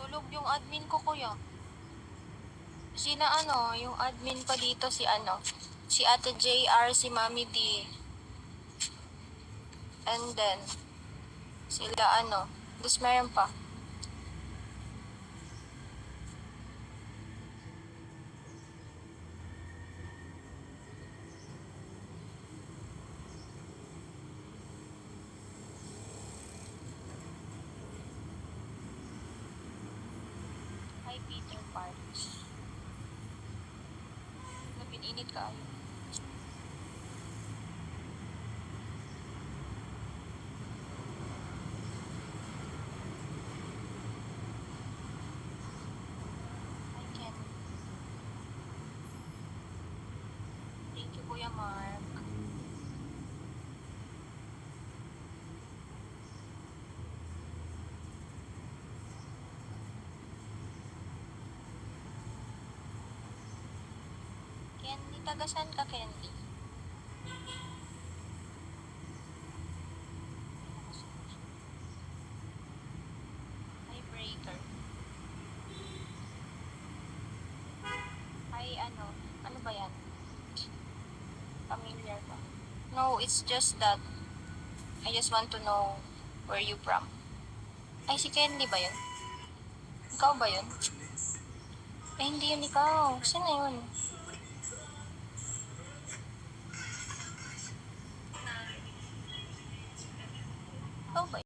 Tulog yung admin ko, kuya. Sina yung admin ko dito si Ate JR, si Mami D. And then, sila tapos meron pa. Hi, Peter Parks. Napin-init ka ayo. Hi, Ken. Thank you, Kuya Mark. Candy, tagasan ka, Candy? Hi, Breaker. Hi, ano ba yan? Familiar ba? No, it's just that I just want to know where you from. Ay, si Candy ba yun? Ikaw ba yun? Eh, hindi yun ikaw. Sino yun?